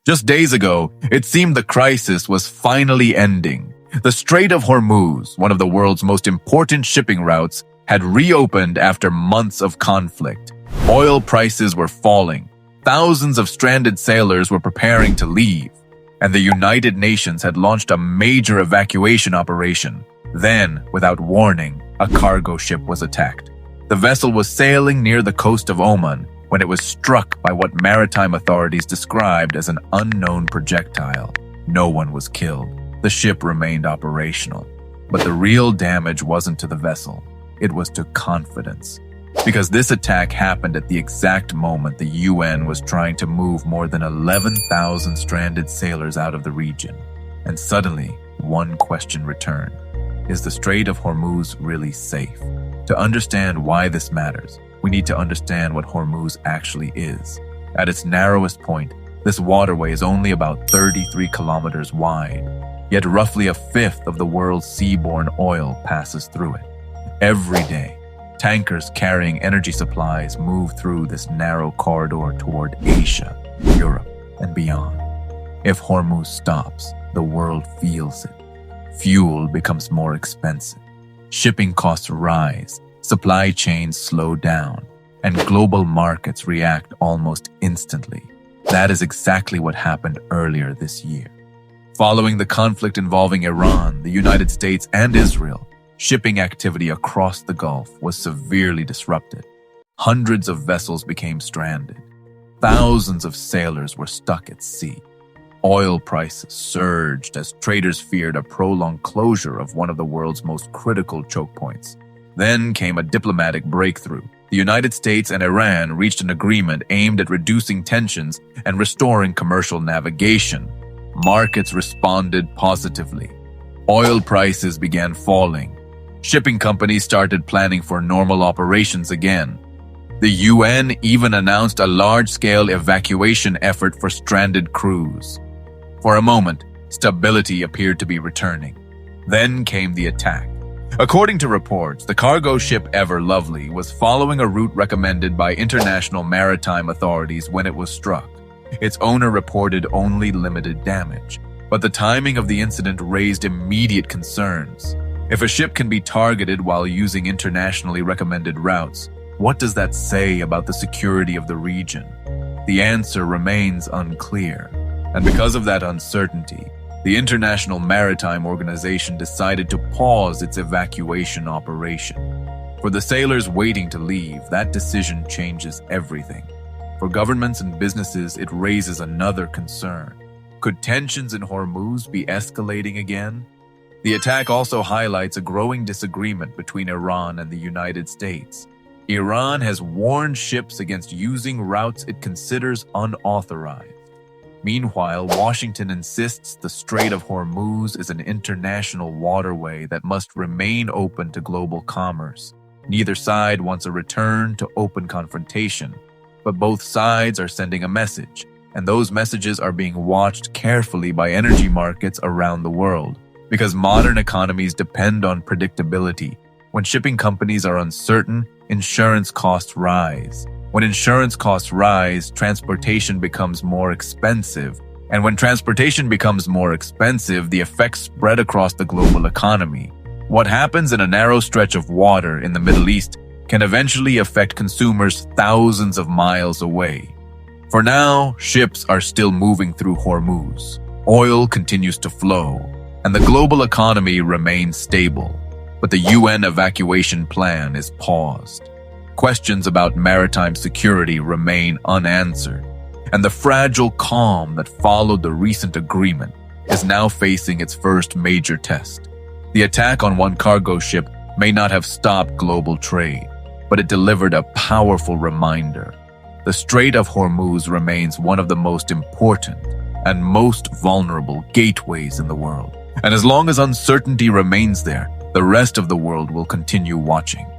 Just days ago, it seemed the crisis was finally ending. The Strait of Hormuz, one of the world's most important shipping routes, had reopened after months of conflict. Oil prices were falling. Thousands of stranded sailors were preparing to leave, and the United Nations had launched a major evacuation operation. Then, without warning, a cargo ship was attacked. The vessel was sailing near the coast of Oman when it was struck by what maritime authorities described as an unknown projectile. No one was killed. The ship remained operational. But the real damage wasn't to the vessel. It was to confidence. Because this attack happened at the exact moment the UN was trying to move more than 11,000 stranded sailors out of the region. And suddenly, one question returned. Is the Strait of Hormuz really safe? To understand why this matters, we need to understand what Hormuz actually is. At its narrowest point, this waterway is only about 33 kilometers wide, yet roughly a fifth of the world's seaborne oil passes through it. Every day, tankers carrying energy supplies move through this narrow corridor toward Asia, Europe, and beyond. If Hormuz stops, the world feels it. Fuel becomes more expensive. Shipping costs rise, supply chains slow down, and global markets react almost instantly. That is exactly what happened earlier this year. Following the conflict involving Iran, the United States, and Israel, shipping activity across the Gulf was severely disrupted. Hundreds of vessels became stranded. Thousands of sailors were stuck at sea. Oil prices surged as traders feared a prolonged closure of one of the world's most critical choke points. Then came a diplomatic breakthrough. The United States and Iran reached an agreement aimed at reducing tensions and restoring commercial navigation. Markets responded positively. Oil prices began falling. Shipping companies started planning for normal operations again. The UN even announced a large-scale evacuation effort for stranded crews. For a moment, stability appeared to be returning. Then came the attack. According to reports, the cargo ship Ever Lovely was following a route recommended by international maritime authorities when it was struck. Its owner reported only limited damage, but the timing of the incident raised immediate concerns. If a ship can be targeted while using internationally recommended routes, what does that say about the security of the region? The answer remains unclear. And because of that uncertainty, the International Maritime Organization decided to pause its evacuation operation. For the sailors waiting to leave, that decision changes everything. For governments and businesses, it raises another concern. Could tensions in Hormuz be escalating again? The attack also highlights a growing disagreement between Iran and the United States. Iran has warned ships against using routes it considers unauthorized. Meanwhile, Washington insists the Strait of Hormuz is an international waterway that must remain open to global commerce. Neither side wants a return to open confrontation, but both sides are sending a message, and those messages are being watched carefully by energy markets around the world. Because modern economies depend on predictability. When shipping companies are uncertain, insurance costs rise. When insurance costs rise, transportation becomes more expensive. And when transportation becomes more expensive, the effects spread across the global economy. What happens in a narrow stretch of water in the Middle East can eventually affect consumers thousands of miles away. For now, ships are still moving through Hormuz. Oil continues to flow, and the global economy remains stable. But the UN evacuation plan is paused. Questions about maritime security remain unanswered, and the fragile calm that followed the recent agreement is now facing its first major test. The attack on one cargo ship may not have stopped global trade, but it delivered a powerful reminder. The Strait of Hormuz remains one of the most important and most vulnerable gateways in the world. And as long as uncertainty remains there, the rest of the world will continue watching.